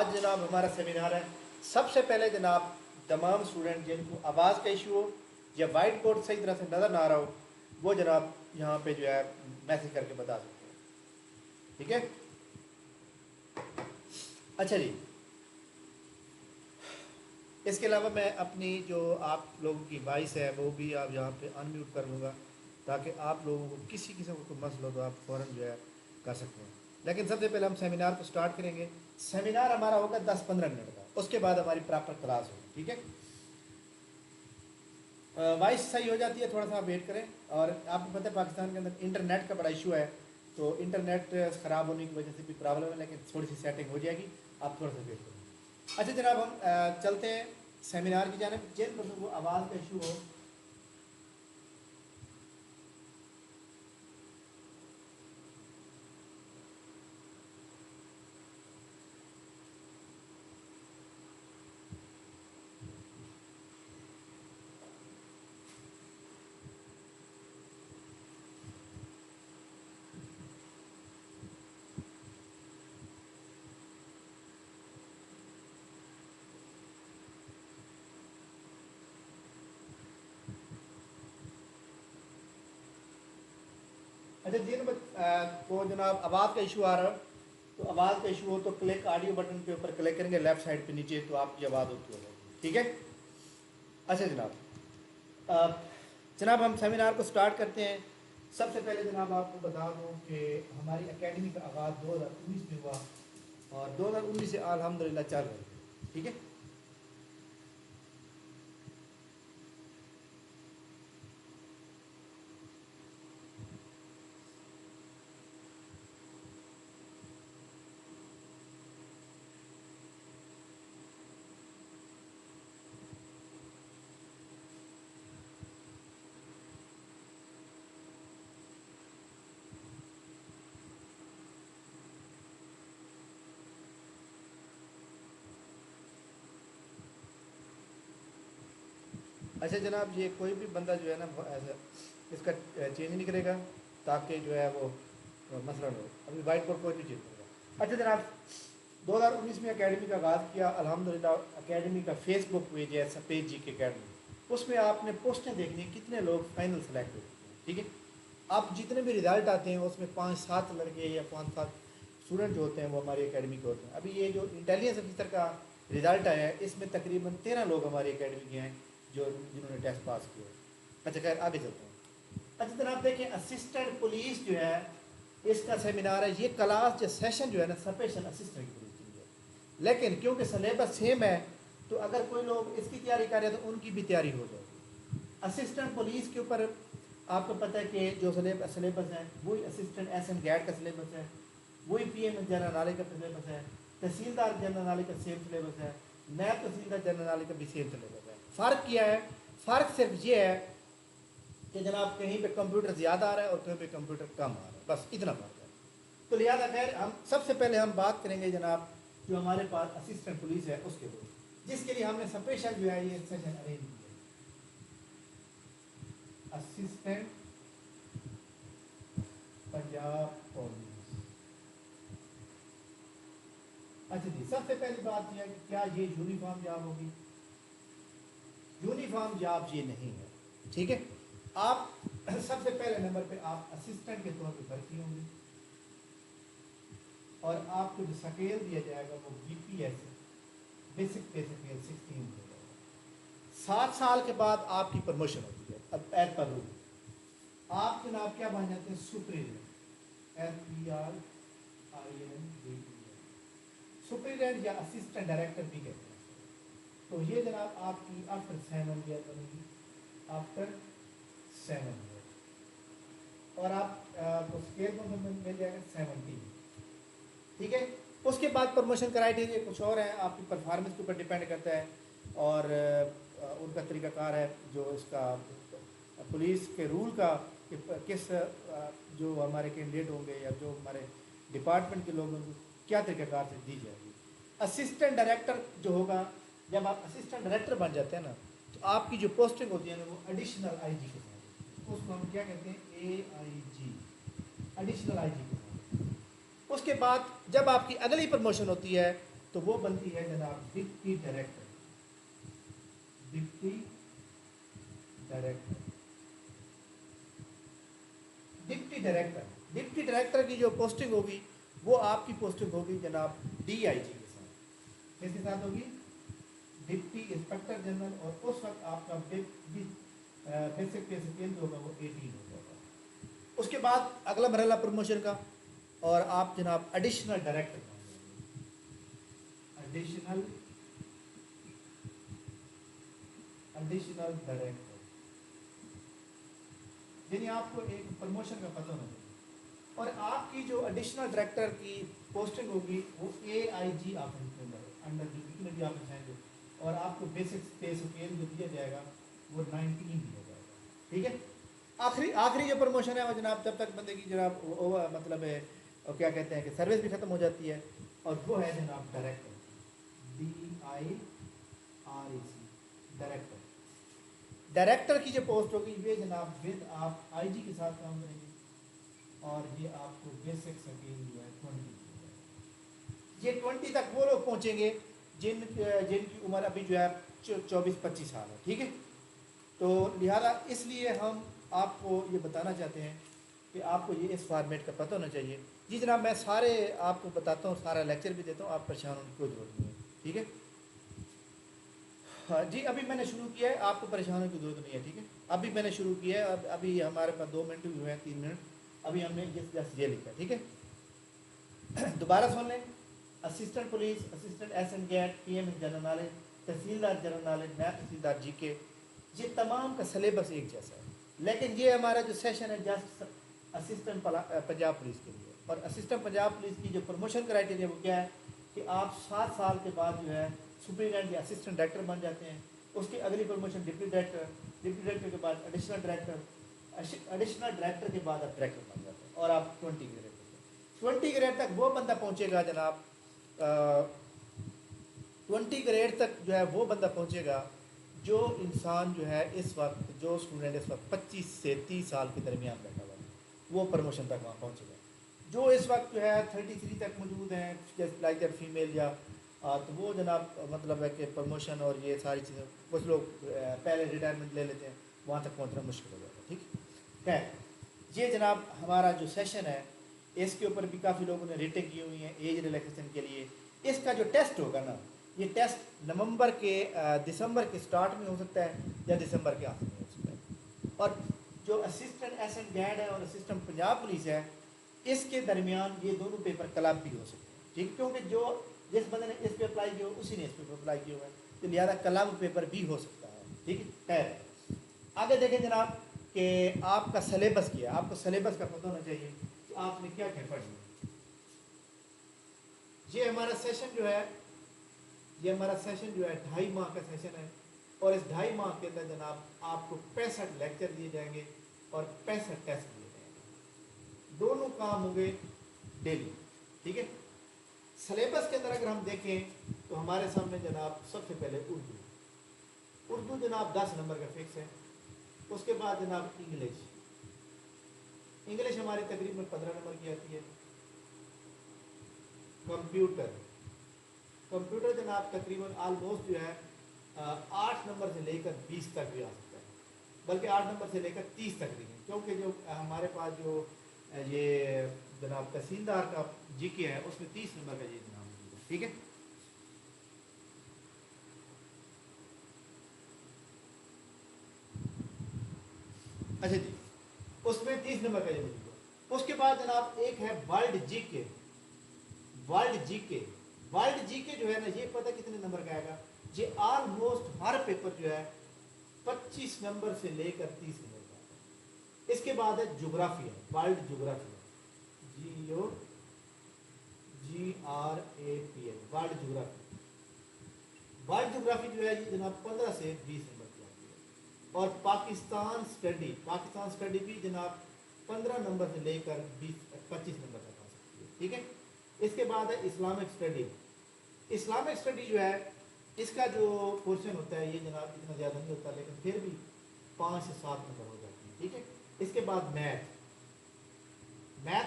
آج جناب ہمارا سیمینار ہے. سب سے پہلے جناب تمام اسٹوڈنٹ جن کو آواز کا ایشو ہو یا وائٹ بورڈ صحیح طرح سے نظر نہ آ رہا ہو وہ جناب یہاں پہ جو ہے میسج کر کے بتا سکتے ہیں. ٹھیک ہے. اچھا جی, اس کے علاوہ میں اپنی جو آپ لوگوں کی وائس ہے وہ بھی آپ یہاں پہ ان میوٹ کر لوں گا تاکہ آپ لوگوں کو کسی قسم کو مسئلہ ہو تو آپ فوراً جو ہے کر سکتے ہیں. لیکن سب سے پہلے ہم سیمینار کو سٹارٹ کریں گے. سیمینار ہمارا ہوگا 10-15 منٹ کا, اس کے بعد ہماری پراپر کلاس ہوگی. ٹھیک ہے. وائس صحیح ہو جاتی ہے, تھوڑا سا ویٹ کریں. اور آپ کو پتہ ہے پاکستان کے اندر انٹرنیٹ کا بڑا ایشو ہے, تو انٹرنیٹ خراب ہونے کی وجہ سے بھی پرابلم ہے, لیکن تھوڑی سی سیٹنگ ہو جائے گی, آپ تھوڑا سا ویٹ کریں. اچھا جناب, ہم چلتے ہیں سیمینار کی جانب. جن لوگوں کو آواز کا ایشو ہو اچھا جن کو جناب آواز کا ایشو آ رہا ہے تو آواز کا ایشو ہو تو کلک آڈیو بٹن کے اوپر کلک کریں گے لیفٹ سائڈ پہ نیچے, تو آپ کی آواز ہوتی ہوگی. ٹھیک ہے. اچھا جناب ہم سیمینار کو سٹارٹ کرتے ہیں. سب سے پہلے جناب آپ کو بتا دوں کہ ہماری اکیڈمی کا آغاز 2019 میں ہوا اور 2019 سے الحمدللہ چل رہا ہے. ٹھیک ہے. اچھا جناب, یہ کوئی بھی بندہ جو ہے نا اس کا چینج نہیں کرے گا تاکہ جو ہے وہ مسئلہ نہ ہو. ابھی وائٹ بورڈ کوئی بھی چینج کرے گا. اچھا جناب, 2019 میں اکیڈمی کا آغاز کیا. الحمدللہ اکیڈمی کا فیس بک پیج ہے سپیج جی کے اکیڈمی, اس میں آپ نے پوسٹیں دیکھنی کتنے لوگ فائنل سلیکٹ ہوتے ہیں. ٹھیک ہے. آپ جتنے بھی رزلٹ آتے ہیں اس میں 5-7 لڑکے یا 5-7 اسٹوڈنٹ جو ہوتے ہیں وہ ہماری اکیڈمی کے ہوتے ہیں. ابھی یہ جو انٹیلیجنس آفیسر کا رزلٹ آیا ہے اس میں تقریباً 13 لوگ ہماری اکیڈمی کے ہیں جنہوں نے ٹیسٹ پاس کیا. اچھا خیر آگے چلتے ہیں. اچھا جناب دیکھیں, اسسٹنٹ پولیس جو ہے اس کا سیمینار ہے. یہ کلاس جو سیشن جو ہے نا اسپیشل اسسٹنٹ پولیس کے لیے, لیکن کیونکہ سلیبس سیم ہے تو اگر کوئی لوگ اس کی تیاری کر رہے ہیں تو ان کی بھی تیاری ہو جائے گی. اسسٹنٹ پولیس کے اوپر آپ کو پتہ ہے کہ جو سلیبس ہے وہی اسسٹنٹ ایس این گیڈ کا سلیبس ہے, وہی پی ایم جنرل نالج کا سلیبس ہے, تحصیلدار جنرل نالج کا سیم سلیبس ہے, نیب تحصیلدار جنرل نالج کا بھی سیم سلیبس ہے. فرق کیا ہے؟ فرق صرف یہ ہے کہ جناب کہیں پہ کمپیوٹر زیادہ آ رہا ہے اور کہیں پہ کمپیوٹر کم آ رہا ہے, بس اتنا فرق ہے. تو لہٰذا خیر ہم سب سے پہلے ہم بات کریں گے جناب جو ہمارے پاس اسسٹنٹ پولیس ہے اس کے بعد, جس کے لیے ہم نے اسپیشل جو ہے یہ سیشن ارینج کیا ہے. Assistant Punjab police. اچھا جی, سب سے پہلی بات یہ ہے کہ کیا یہ یونیفارم جاب ہوگی؟ یونیفارم جاب یہ نہیں ہے. ٹھیک ہے. آپ سب سے پہلے نمبر پہ آپ اسسٹنٹ کے طور پہ بھرتی ہوں گے اور آپ کو جو سکیل دیا جائے گا وہ B P S basic pay scale 16 دیا جائے گا. 7 سال کے بعد آپ کی پروموشن ہوتی ہے. اب ایز پر رول آپ جناب کیا بن جاتے ہیں؟ سپریڈنٹ. سپریڈنٹ یا اسسٹنٹ ڈائریکٹر بھی کہتے ہیں. تو یہ جناب آپ کی آفٹر 7 ایئر بنے گی, آفٹر 7 ایئر, اور آپ کو اسکیل مل جائے گا 70. ٹھیک ہے. اس کے بعد پروموشن کرائیٹیریا کچھ اور ہیں, آپ کی پرفارمنس کے اوپر ڈیپینڈ کرتا ہے اور ان کا طریقہ کار ہے جو اس کا پولیس کے رول کا کہ کس جو ہمارے کینڈیڈیٹ ہوں گے یا جو ہمارے ڈپارٹمنٹ کے لوگ ہوں گے کیا طریقہ کار سے دی جائے گی. اسسٹنٹ ڈائریکٹر جو ہوگا, جب آپ اسسٹنٹ ڈائریکٹر بن جاتے ہیں نا تو آپ کی جو پوسٹنگ ہوتی ہے نا وہ ایڈیشنل آئی جی کے ساتھ, اس کو ہم کیا کہتے ہیں اے آئی جی, ایڈیشنل آئی جی کے ساتھ. اس کے بعد جب آپ کی اگلی پروموشن ہوتی ہے تو وہ بنتی ہے جناب deputy director. Deputy director. Deputy director. Deputy director کی جو پوسٹنگ ہوگی وہ آپ کی پوسٹنگ ہوگی جناب ڈی آئی جی کے ساتھ. کس کے ساتھ ہوگی؟ Deputy inspector general. اور اس وقت آپ کا بیسک پے اسکیل جو ہوگا وہ 18 ہو جائے گا. اس کے بعد اگلا مرحلہ پروموشن کا، اور آپ جناب ایڈیشنل ڈائریکٹر بن جائیں گے. ایڈیشنل ڈائریکٹر، یعنی آپ کو ایک پروموشن کا پتہ ہونا چاہیے. اور آپ کی جو ایڈیشنل ڈائریکٹر کی پوسٹنگ ہوگی وہ اے آئی جی آفس کے انڈر جو جتنے بھی آفس ہیں جو، اور آپ کو بیسک پے اسکیل جو دیا جائے گا وہ 19 بھی ہو جائے گا. ٹھیک ہے. آخری جو پروموشن ہے وہ جناب جب تک بندے کی جناب وہ مطلب ہے کیا کہتے ہیں کہ سروس بھی ختم ہو جاتی ہے، اور وہ ہے جناب ڈائریکٹر. DIREC director. ڈائریکٹر کی جو پوسٹ ہوگی یہ جناب ود آپ آئی جی کے ساتھ کام کریں گے، اور یہ آپ کو بیسک سکیل جو ہے 20. یہ 20 تک وہ لوگ پہنچیں گے جن کی عمر ابھی جو ہے 24-25 سال ہے. ٹھیک ہے. تو لہٰذا اس لیے ہم آپ کو یہ بتانا چاہتے ہیں کہ آپ کو یہ اس فارمیٹ کا پتہ ہونا چاہیے. جی جناب میں سارے آپ کو بتاتا ہوں، سارا لیکچر بھی دیتا ہوں، آپ پریشان ہونے کی کوئی ضرورت نہیں ہے. ٹھیک ہے. ہاں جی ابھی میں نے شروع کیا ہے، آپ کو پریشان ہونے کی ضرورت نہیں ہے. ٹھیک ہے. ابھی میں نے شروع کیا ہے، ابھی ہمارے پاس 2 منٹ بھی ہوئے ہیں، 3 منٹ. ابھی ہم نے جس یہ لکھا ہے. ٹھیک ہے. دوبارہ سن لیں. Assistant police, assistant S N gate, P M general knowledge, تحصیلدار جنرل نالج، نائب تحصیلدار جی کے، یہ تمام کا سلیبس ایک جیسا ہے. لیکن یہ ہمارا جو سیشن ہے جسٹ اسسٹنٹ پنجاب پولیس کے لیے. اور اسسٹنٹ پنجاب پولیس کی جو پروموشن کرائٹیریا وہ کیا ہے کہ آپ 7 سال کے بعد جو ہے سپرنٹینڈنٹ یا اسسٹنٹ ڈائریکٹر بن جاتے ہیں. اس کی اگلی promotion deputy director, deputy director کے بعد ایڈیشنل ڈائریکٹر، ایڈیشنل ڈائریکٹر کے بعد آپ ڈائریکٹر بن جاتے ہیں، اور آپ 20 گریڈ ہوتے ہیں. 20 گریڈ تک وہ بندہ پہنچے گا جناب 20 گریڈ تک جو ہے وہ بندہ پہنچے گا جو انسان جو ہے اس وقت، جو اسٹوڈنٹ اس وقت 25 سے 30 سال کے درمیان بیٹھا ہوا ہے، وہ پروموشن تک وہاں پہنچے گا. جو اس وقت جو ہے 33 تک موجود ہیں جیسے لائک دیٹ فیمیل یا تو وہ جناب مطلب ہے کہ پروموشن اور یہ ساری چیزیں کچھ لوگ پہلے ریٹائرمنٹ لے لیتے ہیں، وہاں تک پہنچنا مشکل ہو جاتا ہے. ٹھیک ہے. یہ جناب ہمارا جو سیشن ہے اس کے اوپر بھی کافی لوگوں نے ریٹنگ کی ہوئی ہیں ایج ریلیکسیشن کے لیے. اس کا جو ٹیسٹ ہوگا نا، یہ ٹیسٹ دسمبر کے سٹارٹ میں ہو سکتا ہے یا دسمبر کے آخر میں ہو سکتا ہے. اور جو اسسٹنٹ ایس این گیڈ ہے اور اسسٹنٹ پنجاب پولیس ہے، اس کے درمیان یہ دونوں پیپر کلب بھی ہو سکتے ہیں. ٹھیک. کیونکہ جو جس بندے نے اس پہ اپلائی کیا ہو اسی نے اس پہ اپلائی کیا ہوا ہے، تو لہٰذا کلب پیپر بھی ہو سکتا ہے. ٹھیک ہے. آگے دیکھیں جناب کہ آپ کا سلیبس کیا ہے. آپ کو سلیبس کا پتہ ہونا چاہیے کہ آپ نے کیا کیا پڑھنا ہے. یہ ہمارا سیشن جو ہے 2.5 ماہ کا سیشن ہے، اور اس 2.5 ماہ کے اندر جناب آپ کو 65 لیکچر دیے جائیں گے اور 65 ٹیسٹ دیے جائیں گے. دونوں کام ہوں گے ڈیلی. ٹھیک ہے. سلیبس کے اندر اگر ہم دیکھیں تو ہمارے سامنے جناب سب سے پہلے اردو جناب 10 نمبر کا فکس ہے. اس کے بعد جناب انگلش ہماری تقریباً 15 نمبر کی آتی ہے. کمپیوٹر جناب تقریباً آلموسٹ جو ہے 8 نمبر سے لے کر 20 تک بھی آ سکتا ہے، بلکہ 8 نمبر سے لے کر 30 تک بھی ہے. کیونکہ جو ہمارے پاس جو یہ جناب تحصیلدار کا جی کے ہے اس میں 30 نمبر کا یہ جناب ہے. ٹھیک ہے. اچھا جی، اس میں 30 نمبر کا یہ ہے. اس کے بعد جناب ایک ہے ورلڈ جی کے. ورلڈ جی کے جو ہے نا، یہ پتہ کتنے نمبر کا آئے گا. یہ آلموسٹ ہر پیپر جو ہے 25 نمبر سے لے کر 30 نمبر کا آتا ہے. اس کے بعد ہے جغرافیہ، ورلڈ جغرافیہ، GRAPH ورلڈ جغرافی. ورلڈ جغرافی جو ہے یہ جناب 15 سے 20 نمبر کی آتی ہے. اور پاکستان اسٹڈی بھی جناب 15 نمبر سے لے کر 25 نمبر تک آ سکتی ہے. ٹھیک ہے. اس کے بعد ہے اسلامک اسٹڈی جو ہے اس کا جو پورشن ہوتا ہے یہ جناب اتنا زیادہ نہیں ہوتا، لیکن پھر بھی 5 سے 7 نمبر ہو جاتی ہے. ٹھیک ہے. اس کے بعد میتھ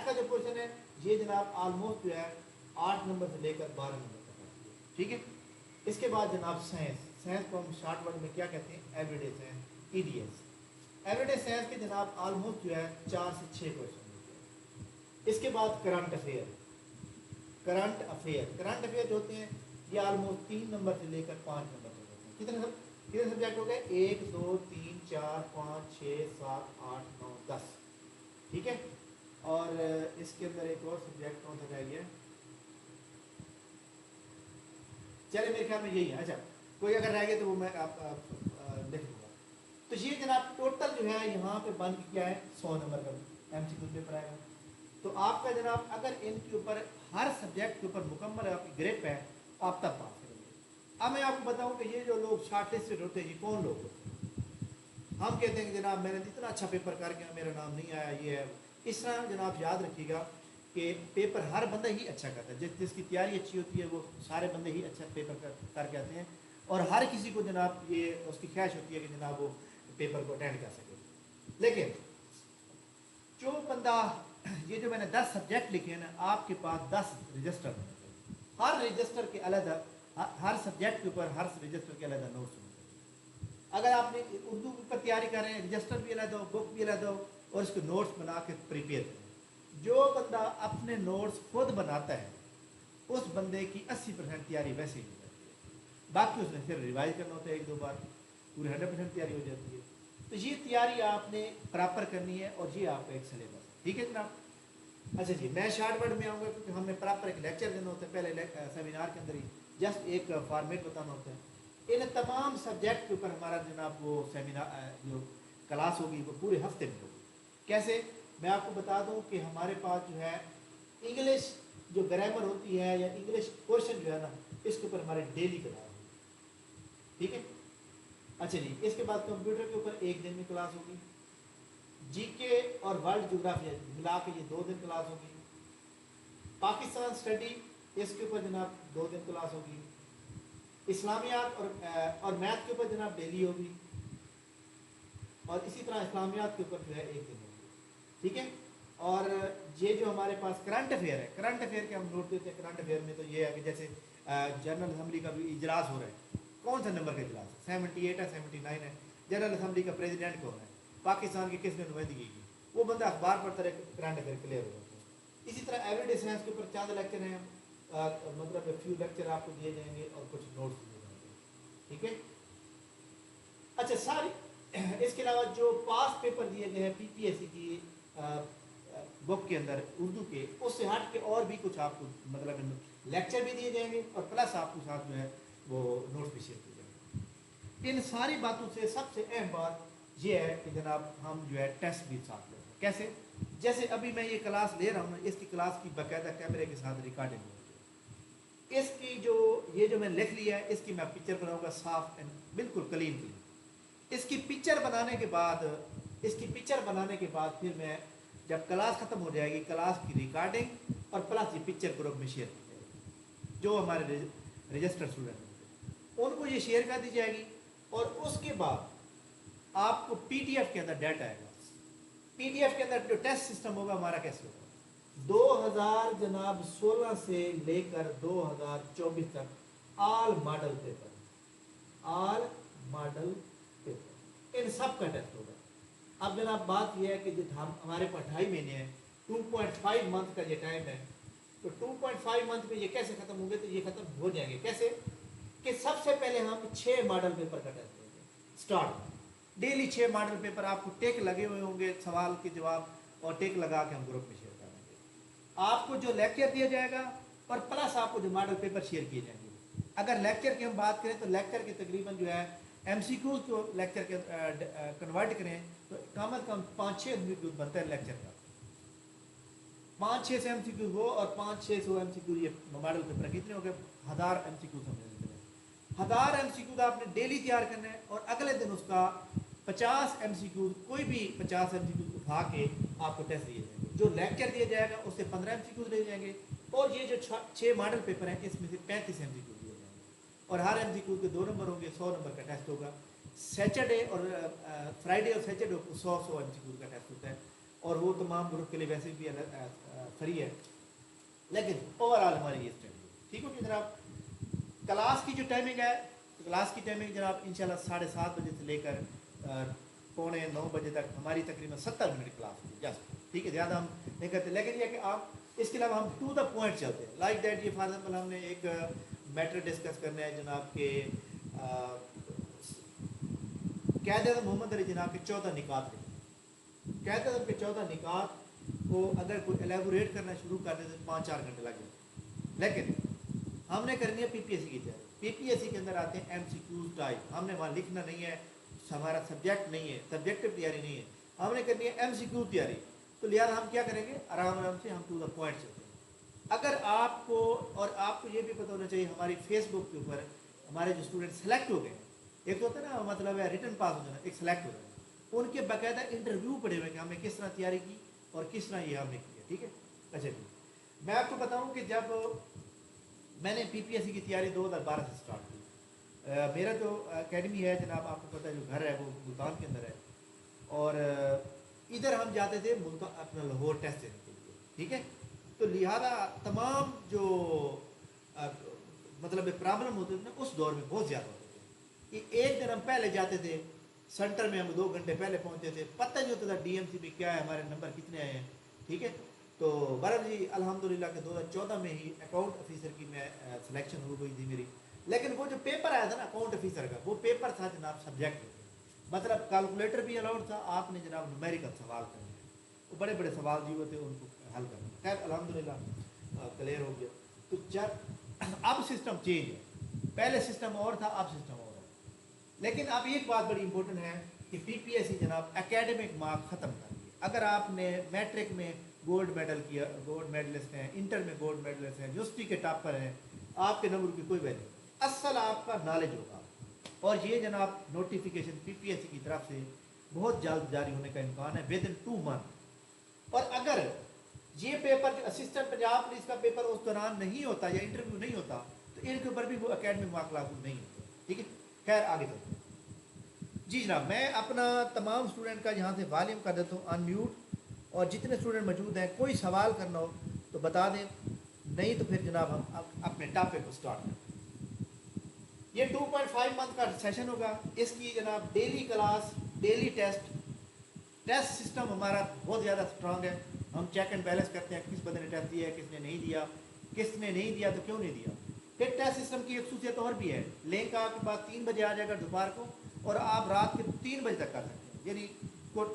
کا جو پورشن ہے یہ جناب آلموسٹ جو ہے 8 نمبر سے لے کر 12 نمبر تک آتی ہے. ٹھیک ہے. اس کے بعد جناب سائنس کو ہم شارٹ ورڈ میں کیا کہتے ہیں؟ Every day science, E D S. Every day science کے جناب آلموسٹ جو ہے 4 سے 6 کویشچن ہوتے ہیں. اس کے بعد کرنٹ افیئر جو ہوتے ہیں یہ آلموسٹ 3 نمبر سے لے کر 5 نمبر تک ہوتے ہیں. کتنے سبجیکٹ ہو گئے؟ 1 2 3 4 5 6 7 8 9 10. ٹھیک ہے. اور اس کے اندر ایک اور سبجیکٹ کون سا رہ گیا؟ چلے میرے خیال میں یہی ہے. اچھا کوئی اگر رہ گیا تو وہ میں آپ لکھ دوں گا. تو یہ جناب ٹوٹل جو ہے یہاں پہ بن کے کیا ہے 100 نمبر کا ایم سی کیو پیپر آئے گا. تو آپ کا جناب اگر ان کے اوپر ہر سبجیکٹ کے اوپر مکمل آپ کی گریپ ہے آپ تب پاس کریں گے. اب میں آپ کو بتاؤں کہ یہ جو لوگ شارٹ لسٹڈ ہوتے ہیں یہ کون لوگ ہوتے ہیں؟ ہم کہتے ہیں کہ جناب میں نے اتنا اچھا پیپر کر گیا میرا نام نہیں آیا یہ ہے. اس طرح جناب یاد رکھیے گا کہ پیپر ہر بندہ ہی اچھا کرتا ہے. جس کی تیاری اچھی ہوتی ہے وہ سارے بندے ہی اچھا پیپر کر کے آتے ہیں. اور ہر کسی کو جناب یہ اس کی خواہش ہوتی ہے کہ جناب وہ پیپر کو اٹینڈ کر سکے. لیکن جو بندہ یہ جو میں نے 10 سبجیکٹ لکھے ہیں نا آپ کے پاس 10 رجسٹر ہونے چاہیے. ہر رجسٹر کے علیحدہ ہر سبجیکٹ کے اوپر ہر رجسٹر کے علیحدہ نوٹس ہونے چاہیے. اگر آپ نے اردو پر تیاری کر رہے ہیں رجسٹر بھی علیحدہ ہو بک بھی علیحدہ ہو اور اس کو نوٹس بنا کے پریپیئر کریں. جو بندہ اپنے نوٹس خود بناتا ہے اس بندے کی 80% تیاری ویسے ہی ہو جاتی ہے. باقی اس نے پھر ریوائز کرنا ہوتا ہے 1-2 بار پوری 100% تیاری ہو جاتی ہے. تو یہ تیاری آپ نے پراپر کرنی ہے اور یہ آپ کا ایک سلیبس ہے. ٹھیک ہے جناب. اچھا جی میں شارٹ ورڈ میں آؤں گا کیونکہ ہمیں پراپر ایک لیکچر دینا ہوتا ہے. پہلے سیمینار کے اندر ہی جسٹ ایک فارمیٹ بتانا ہوتا ہے. ان تمام سبجیکٹ کے اوپر ہمارا جناب وہ سیمینار جو کلاس ہوگی وہ پورے ہفتے میں ہوگی. کیسے میں آپ کو بتا دوں کہ ہمارے پاس جو ہے انگلش جو گرامر ہوتی ہے یا انگلش کوشچن جو ہے نا اس کے اوپر ہمارے ڈیلی کلاس ہوگی. ٹھیک ہے. اچھا جی اس کے بعد کمپیوٹر کے اوپر 1 دن میں کلاس ہوگی. جی کے اور ورلڈ جغرافیہ ملا کے یہ 2 دن کلاس ہوگی. پاکستان اسٹڈی اس کے اوپر جناب 2 دن کلاس ہوگی. اسلامیات اور میتھ کے اوپر جناب ڈیلی ہوگی. اور اسی طرح اسلامیات کے اوپر جو ہے 1 دن ہوگی. ٹھیک ہے. اور یہ جو ہمارے پاس کرنٹ افیئر ہے کرنٹ افیئر کے ہم نوٹ دیتے ہیں. کرنٹ افیئر میں تو یہ ہے کہ جیسے جنرل اسمبلی کا بھی اجلاس ہو رہا ہے. کون سا نمبر کا اجلاس ہے؟ 78 ہے 79 ہے. جنرل اسمبلی کا پریزیڈنٹ کون ہے؟ پاکستان کی کس نے نمائندگی کی؟ وہ بندہ اخبار پڑھتا رہے کرنٹ افیئر کلیئر ہو جاتا ہے. اسی طرح ایوری ڈے سائنس کے اوپر چاند لیکچر ہیں مطلب فیو لیکچر آپ کو دیے جائیں گے اور کچھ نوٹس دیے جائیں گے. ٹھیک ہے. اچھا ساری اس کے علاوہ جو پاس پیپر دیے گئے ہیں پی پی ایس سی کی بک کے اندر اردو کے اس سے ہٹ کے اور بھی کچھ آپ کو مطلب لیکچر بھی دیے جائیں گے اور پلس آپ کو ساتھ جو ہے وہ نوٹس بھی شیئر کیے جائیں گے. ان ساری باتوں سے سب سے اہم بات یہ ہے کہ جناب ہم جو ہے ٹیسٹ بھی ساتھ لیں. کیسے؟ جیسے ابھی میں یہ کلاس لے رہا ہوں اس کی کلاس کی باقاعدہ کیمرے کے ساتھ ریکارڈنگ ہوتی ہے. اس کی جو یہ جو میں لکھ لیا ہے اس کی میں پکچر بناؤں گا صاف بالکل کلین کلین. اس کی پکچر بنانے کے بعد پھر میں جب کلاس ختم ہو جائے گی کلاس کی ریکارڈنگ اور پلس یہ پکچر گروپ میں شیئر کی جائے گی. جو ہمارے رجسٹر اسٹوڈنٹ ہیں ان کو یہ شیئر کر دی جائے گی. اور اس کے بعد آپ کو پی ڈی ایف کے اندر ڈیٹا آئے گا. پی ڈی ایف کے اندر جو ٹیسٹ سسٹم ہوگا ہمارا کیسے ہوگا 2016 سے لے کر 2024 تک آل ماڈل پیپر ان سب کا ٹیسٹ ہوگا. اب جناب بات یہ ہے کہ ہمارے پاس 2.5 مہینے ہیں 2.5 منتھ کا یہ ٹائم ہے. تو 2.5 منتھ میں یہ کیسے ختم ہوں گے؟ تو یہ ختم ہو جائیں گے کیسے کہ سب سے پہلے ہم 6 ماڈل پیپر کا ٹیسٹ لیں گے اسٹارٹ. ڈیلی 6 ماڈل پیپر آپ کو ٹیک لگے ہوئے ہوں گے سوال کے جواب اور ٹیک لگا کے ہم گروپ میں شیئر کریں گے. آپ کو جو لیکچر دیا جائے گا اور پلس آپ کو جو ماڈل پیپر شیئر کیے جائیں گے. اگر لیکچر کی ہم بات کریں تو لیکچر کے تقریباً جو ہے ایم سی کیوز کو لیکچر کے کنورٹ کریں تو کم از کم 5-6 ایم سی کیوز بنتا ہے لیکچر کا. 500 ایم سی کیوز ہو اور 500-600 ایم سی کیوز یہ ماڈل پیپر کتنے ہو گئے 1000 M C Qs. 1000 M C Qs آپ نے ڈیلی تیار کرنا ہے اور اگلے دن اس کا 50 ایم سی کیوز کوئی بھی 50 ایم سی کیوز اٹھا کے آپ کو ٹیسٹ دیے جائیں گے. جو لیکچر دیا جائے گا اس سے 15 ایم سی کیوز لے جائیں گے اور یہ جو 6 ماڈل پیپر ہیں اس میں سے 35 ایم سی کیوز دیے جائیں گے اور ہر ایم سی کیوز کے 2 نمبر ہوں گے. 100 نمبر کا ٹیسٹ ہوگا. سیٹرڈے اور فرائیڈے اور سیٹرڈے کو 100 ایم سی کیوز کا ٹیسٹ ہوتا ہے اور وہ تمام گروپ کے لیے ویسے بھی فری ہے. لیکن اوور آل ہماری یہ اسٹڈی ہے. ٹھیک ہو کہ جناب کلاس کی جو ٹائمنگ ہے، کلاس کی ٹائمنگ جناب انشاءاللہ 7:30 بجے سے لے کر 8:45 بجے تک ہماری تقریباً 70 منٹ کلاس ہوتی ہے جسٹ، ٹھیک ہے، زیادہ ہم نہیں کرتے، لیکن یہ کہ آپ اس کے علاوہ ہم ٹو دا پوائنٹ چلتے ہیں، لائک دیٹ یہ فار ایگزامپل ہم نے ایک میٹر ڈسکس کرنا ہے جناب کے قائد اعظم محمد علی جناب کے 14 نکات لکھے، قائد اعظم کے 14 نکات کو اگر کوئی ایلیبوریٹ کرنا شروع کر دے تو 5-4 گھنٹے لگ جاتے، لیکن ہم نے کرنی ہے پی پی ایس سی کی تیاری، پی پی ایس سی کے اندر آتے ہیں ایم سی کیوز ٹائپ، ہم نے وہاں لکھنا نہیں ہے، ہمارا سبجیکٹ نہیں ہے، سبجیکٹو تیاری نہیں ہے، ہم نے کرنی ہے ایم سی کیو تیاری، تو لہٰذا ہم کیا کریں گے، آرام آرام سے ہم ٹو دا پوائنٹ چلتے ہیں۔ اگر آپ کو، اور آپ کو یہ بھی پتہ ہونا چاہیے ہماری فیس بک کے اوپر ہمارے جو اسٹوڈنٹ سلیکٹ ہو گئے ہیں، ایک تو ہوتا ہے نا مطلب ہے ریٹن پاس ہو جانا، ایک سلیکٹ ہو جانا، ان کے باقاعدہ انٹرویو پڑے ہوئے کہ ہم نے کس طرح تیاری کی اور کس طرح یہ ہم نے کیا، ٹھیک ہے۔ اچھا جی، میں آپ کو بتاؤں کہ جب میں نے پی پی ایس سی کی تیاری 2012 سے اسٹارٹ کی، میرا جو اکیڈمی ہے جناب آپ کو پتہ ہے جو گھر ہے وہ ملتان کے اندر ہے، اور ادھر ہم جاتے تھے ملتان اپنا لاہور ٹیسٹ دینے کے لیے، ٹھیک ہے، تو لہٰذا تمام جو مطلب پرابلم ہوتے تھے اس دور میں بہت زیادہ ہوتے تھے کہ ایک دن ہم پہلے جاتے تھے سینٹر میں، ہم 2 گھنٹے پہلے پہنچتے تھے، پتہ نہیں ہوتا تھا ڈی ایم سی میں کیا ہے، ہمارے نمبر کتنے آئے ہیں، ٹھیک ہے۔ تو بہرحال جی الحمدللہ کہ 2014 میں ہی اکاؤنٹ آفیسر کی میں سلیکشن ہو گئی تھی میری، لیکن وہ جو پیپر آیا تھا نا اکاؤنٹ آفیسر کا، وہ پیپر تھا جناب سبجیکٹ، مطلب کیلکولیٹر بھی الاؤڈ تھا، آپ نے جناب نومیریکل سوال کرنے ہیں، وہ بڑے بڑے سوال دیے ہوئے تھے ان کو حل کرنا، خیر الحمدللہ کلیئر ہو گیا۔ تو جب اب سسٹم چینج ہے، پہلے سسٹم اور تھا اب سسٹم اور ہے، لیکن اب ایک بات بڑی امپورٹنٹ ہے کہ پی پی ایس سی جناب اکیڈمک مارک ختم کر دیے، اگر آپ نے میٹرک میں گولڈ میڈل کیا، گولڈ میڈلسٹ ہیں، انٹر میں گولڈ میڈلسٹ ہیں، یونیورسٹی کے ٹاپر ہیں، آپ کے نمبر کی کوئی ویلیو نہیں، اصل آپ کا نالج ہوگا، اور یہ جناب نوٹیفیکیشن پی پی ایس سی کی طرف سے بہت جلد جاری ہونے کا امکان ہے، ود ان 2 منتھ، اور اگر یہ پیپر جو اسسٹنٹ پنجاب پولیس کا پیپر اس دوران نہیں ہوتا یا انٹرویو نہیں ہوتا تو ان کے اوپر بھی وہ اکیڈمک مارک لاگو نہیں ہوتے، ٹھیک ہے۔ خیر آگے چلتے ہیں جی جناب، میں اپنا تمام اسٹوڈنٹ کا یہاں سے والیوم کر دیتا ہوں ان میوٹ، اور جتنے اسٹوڈنٹ موجود ہیں کوئی سوال کرنا ہو تو بتا دیں، نہیں تو پھر جناب ہم اپنے ٹاپک کو سٹارٹ کریں۔ یہ 2.5 منتھ کا سیشن ہوگا، اس کی جناب daily class, daily test system ہمارا بہت زیادہ اسٹرانگ ہے، ہم چیک اینڈ بیلنس کرتے ہیں کس بندے نے ٹیسٹ دیا ہے، کس نے نہیں دیا، کس نے نہیں دیا تو کیوں نہیں دیا۔ پھر ٹیسٹ سسٹم کی ایک خصوصیت اور بھی ہے، لنک آپ کے پاس 3 بجے آ جائے گا دوپہر کو، اور آپ رات کے 3 بجے تک کر سکتے ہیں، یعنی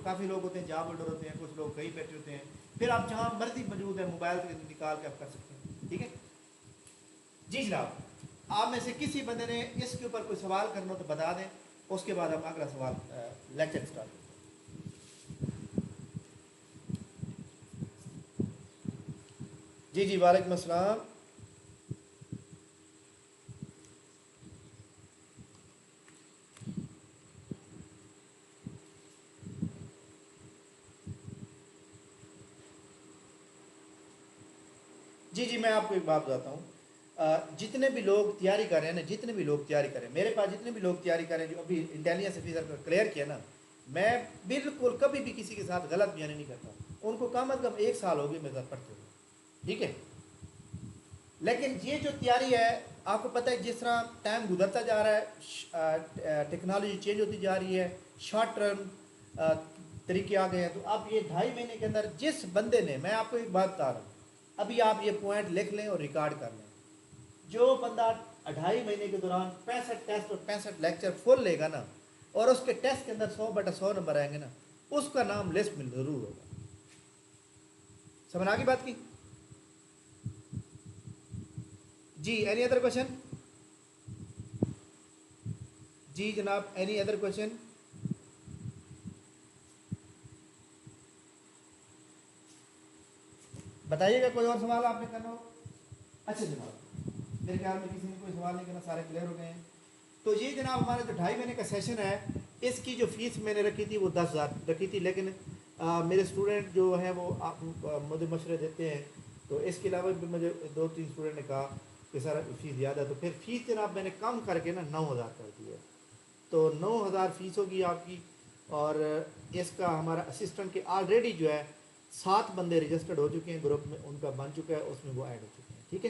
کافی لوگ ہوتے ہیں جاب ہولڈر ہوتے ہیں، کچھ لوگ کہیں بیٹھے ہوتے ہیں، پھر آپ جہاں مرضی موجود ہیں موبائل سے نکال کے آپ کر سکتے ہیں، ٹھیک ہے جی جناب۔ آپ میں سے کسی بندے نے اس کے اوپر کوئی سوال کرنا ہو تو بتا دیں، اس کے بعد ہم اگلا سوال لیکچر اسٹارٹ کریں۔ جی جی وعلیکم السلام۔ جی جی میں آپ کو ایک بات بتاتا ہوں، جتنے بھی لوگ تیاری کر رہے ہیں نا، جتنے بھی لوگ تیاری کریں، میرے پاس جتنے بھی لوگ تیاری کریں جو ابھی انٹیلیجنس آفیسر کا کلیئر کیا نا، میں بالکل کبھی بھی کسی کے ساتھ غلط بیانی نہیں کرتا، ان کو کم از کم 1 سال ہو گئی میرے ساتھ پڑھتے ہوئے، ٹھیک ہے۔ لیکن یہ جو تیاری ہے آپ کو پتہ ہے جس طرح ٹائم گزرتا جا رہا ہے، ٹیکنالوجی چینج ہوتی جا رہی ہے، شارٹ ٹرم طریقے آ گئے ہیں، تو اب یہ 2.5 مہینے کے اندر جس بندے نے، میں آپ کو ایک بات بتا رہا ہوں، ابھی آپ یہ پوائنٹ لکھ لیں اور ریکارڈ کر لیں، جو بندہ 2.5 مہینے کے دوران 65 ٹیسٹ اور 65 لیکچر فل لے گا نا، اور اس کے ٹیسٹ کے اندر 100/100 نمبر آئیں گے نا، اس کا نام لسٹ میں ضرور ہوگا۔ سمجھ آ گئی بات کی؟ جی اینی ادر کوشچن؟ جی جناب اینی ادر کوشچن؟ بتائیے گا کوئی اور سوال آپ نے کرنا ہو؟ اچھا جناب، میرے خیال میں کسی نے کوئی سوال نہیں کرنا، سارے کلیئر ہو گئے ہیں۔ تو یہ جناب ہمارا جو 2.5 مہینے کا سیشن ہے، اس کی جو فیس میں نے رکھی تھی وہ 10,000 رکھی تھی، لیکن میرے اسٹوڈنٹ جو ہیں وہ مجھے مشورے دیتے ہیں، تو اس کے علاوہ بھی مجھے 2-3 اسٹوڈنٹ نے کہا کہ سر فیس زیادہ، تو پھر فیس جناب میں نے کم کر کے نا 9,000 کر دی ہے، تو 9,000 فیس ہوگی آپ کی، اور اس کا ہمارا اسسٹنٹ کے آلریڈی جو ہے 7 بندے رجسٹرڈ ہو چکے ہیں گروپ میں، ان کا بن چکا ہے، اس میں وہ ایڈ ہو چکے ہیں، ٹھیک ہے۔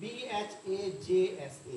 BHAJSA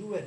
UN,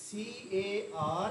CAR,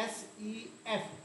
SEF,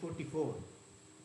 44।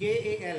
KAL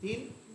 3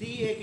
TAK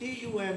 TUM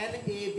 NAB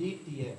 ABDTN,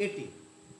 80।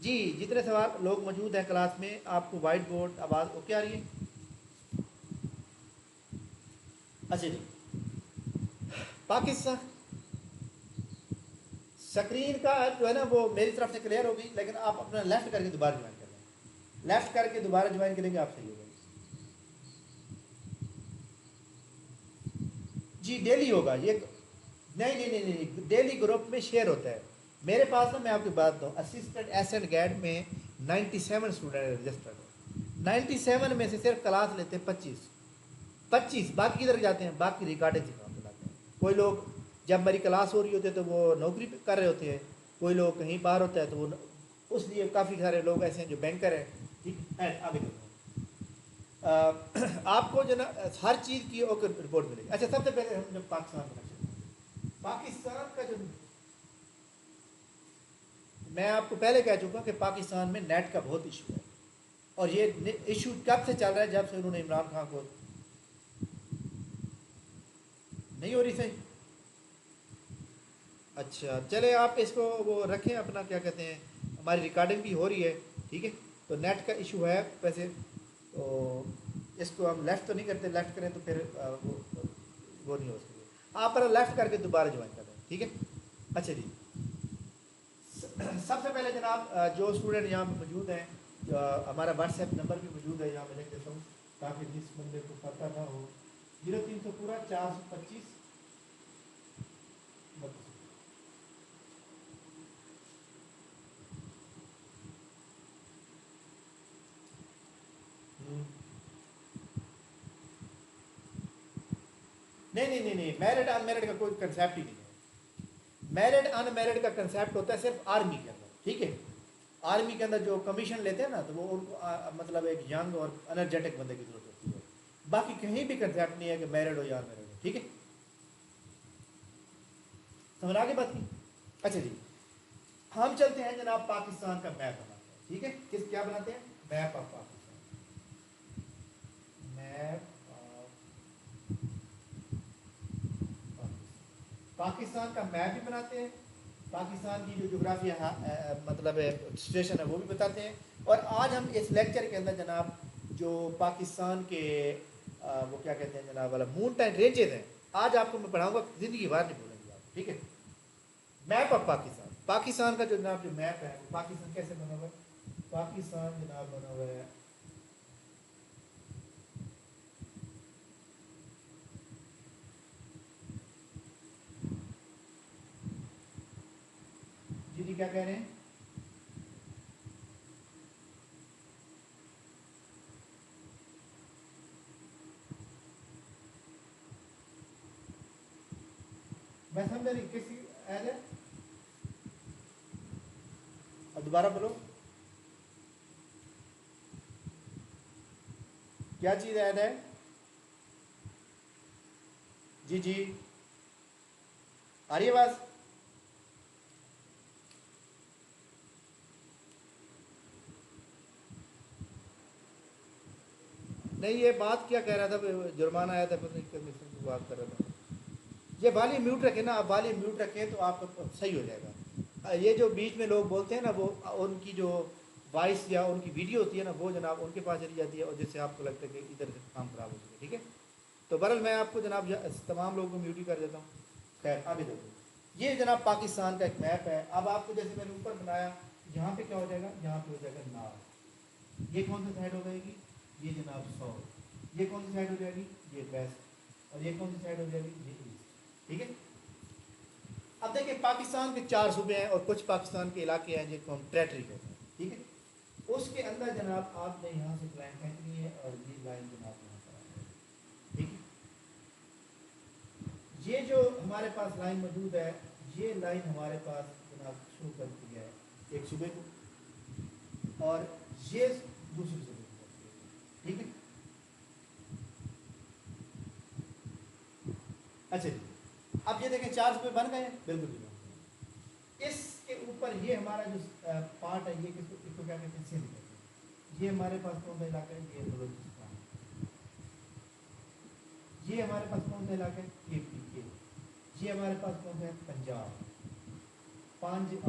جی جتنے سوال لوگ موجود ہیں کلاس میں، آپ کو وائٹ بورڈ آواز اوکے آ رہی ہے؟ اچھا جی، پاکستان اسکرین کا جو ہے نا وہ میری طرف سے کلیئر ہوگی، لیکن آپ اپنا لیفٹ کر کے دوبارہ جوائن کر لیں، لیفٹ کر کے دوبارہ جوائن کریں گے آپ صحیح ہوگا. جی ڈیلی ہوگا یہ، نہیں نہیں نہیں نہیں، ڈیلی گروپ میں شیئر ہوتا ہے. میرے پاس نا میں آپ کی بات دوں، اسسٹنٹ ایسنٹ گائیڈ میں 97 اسٹوڈنٹ رجسٹرڈ ہیں، 97 میں سے صرف کلاس لیتے ہیں 25، باقی کدھر جاتے ہیں؟ باقی ریکارڈنگ سے کام چلاتے ہیں. کوئی لوگ جب میری کلاس ہو رہی ہوتی ہے تو وہ نوکری کر رہے ہوتے ہیں، کوئی لوگ کہیں باہر ہوتا ہے تو وہ اس لیے کافی سارے لوگ ایسے ہیں جو بینکر ہیں. ٹھیک ہے آگے چلتے ہیں. آپ کو جو نا ہر چیز کی رپورٹ ملے گی. اچھا سب سے پہلے ہم جب پاکستان کا جو، میں آپ کو پہلے کہہ چکا کہ پاکستان میں نیٹ کا بہت ایشو ہے، اور یہ ایشو کب سے چل رہا ہے؟ جب سے انہوں نے عمران خان کو، نہیں ہو رہی صحیح. اچھا چلے آپ اس کو وہ رکھیں اپنا کیا کہتے ہیں، ہماری ریکارڈنگ بھی ہو رہی ہے ٹھیک ہے. تو نیٹ کا ایشو ہے ویسے، تو اس کو ہم لیفٹ تو نہیں کرتے، لیفٹ کریں تو پھر وہ نہیں ہو سکے. آپ پر لیفٹ کر کے دوبارہ جوائن کر دیں ٹھیک ہے. اچھا جی، سب سے پہلے جناب جو اسٹوڈنٹ یہاں پہ موجود ہیں، ہمارا واٹس ایپ نمبر بھی موجود ہے یہاں پہ لکھ دیتا ہوں تاکہ جس بندے کو پتہ نہ ہو. 0300 پورا 425 نہیں نہیں نہیں نہیں، میرڈ ان میرڈ کا کوئی کنسیپٹ ہی نہیں ہے. میرڈ ان میرڈ کا کنسیپٹ ہوتا ہے صرف آرمی کے اندر ٹھیک ہے. آرمی کے اندر جو کمیشن لیتے ہیں نا تو وہ ان کو مطلب ایک ینگ اور انرجیٹک بندے کی ضرورت ہوتی ہے. باقی کہیں بھی کنسیپٹ نہیں ہے کہ میرڈ ہو یا ان میرڈ ہو ٹھیک ہے. سمجھ آگے بات کی. اچھا جی، ہم چلتے ہیں جناب پاکستان کا میپ بناتے ہیں ٹھیک ہے. کس کیا بناتے ہیں؟ Map of Pakistan. Map Pakistan کا میپ بھی بناتے ہیں، پاکستان کی جو جغرافیہ مطلب سچویشن ہے وہ بھی بتاتے ہیں. اور آج ہم اس لیکچر کے اندر جناب جو پاکستان کے وہ کیا کہتے ہیں جناب والا مونٹین رینجز ہیں، آج آپ کو میں پڑھاؤں گا، زندگی بھر نہیں بھولیں گے آپ ٹھیک ہے. میپ آف پاکستان، پاکستان کا جو جناب جو میپ ہے، پاکستان کیسے بنا ہوا ہے؟ پاکستان جناب بنا ہوا ہے جی کیا کہہ رہے ہیں؟ میں سمجھا نہیں کسی ایڈ ہے، اور دوبارہ بولو کیا چیز ایڈ ہے؟ جی جی آ رہی ہے آواز؟ نہیں یہ بات کیا کہہ رہا تھا، جرمانہ آیا تھا پتہ نہیں کس کی بات کر رہا تھا. یہ والی میوٹ رکھیں نا، آپ والی میوٹ رکھیں تو آپ کو صحیح ہو جائے گا. یہ جو بیچ میں لوگ بولتے ہیں نا، وہ ان کی جو وائس یا ان کی ویڈیو ہوتی ہے نا، وہ جناب ان کے پاس چلی جاتی ہے، اور جس سے آپ کو لگتا ہے کہ ادھر سے کام خراب ہو سکے ٹھیک ہے. تو بہرحال میں آپ کو جناب تمام لوگوں کو میوٹ ہی کر دیتا ہوں. خیر آگے دیکھو، یہ جناب پاکستان کا ایک میپ ہے. اب آپ کو جیسے میں نے اوپر بنایا، یہاں پہ کیا ہو جائے گا؟ یہاں پہ ہو جائے گا نارتھ. یہ کون سی سائڈ ہو جائے گی؟ یہ جناب ساؤتھ. یہ کون سی سائڈ ہو جائے گی؟ یہ ویسٹ. اور یہ کون سی سائڈ ہو جائے گی؟ یہ ایسٹ ٹھیک ہے. اب دیکھیں پاکستان کے 4 صوبے ہیں اور کچھ پاکستان کے علاقے ہیں جن کو ہم ٹریٹری کہتے ہیں ٹھیک ہے. اس کے اندر جناب آپ نے یہاں سے لائن کھینچنی ہے، اور یہ لائن جناب یہاں پر آ ہے ٹھیک ہے. یہ جو ہمارے پاس لائن موجود ہے، یہ لائن ہمارے پاس جناب شروع کرتی ہے ایک صوبے کو، اور یہ دوسرے صوبے کو ٹھیک ہے. اچھا جی، اب یہ دیکھیں 4 صوبے بن گئے ہیں، بالکل بھی بن گئے. اس کے اوپر یہ ہمارا جو پارٹ ہے، یہ کس کو کیا کہتے ہیں؟ سندھ کہتے ہیں. یہ ہمارے پاس کون سا علاقہ ہے؟ یہ بلوچستان. یہ ہمارے پاس کون سا علاقہ ہے؟ کے پی کے. یہ ہمارے پاس کون سا ہے؟ Punjab. 5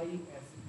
ISB,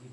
GB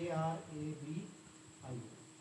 ARABI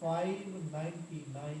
599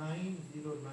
909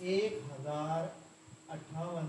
1058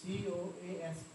COAST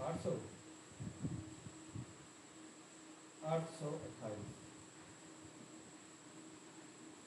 828।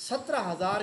17,000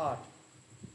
8,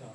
4।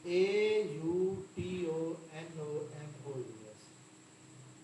AUTONOMOS,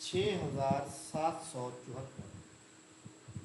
6774।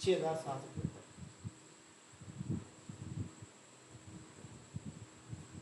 6774।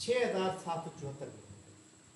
6774।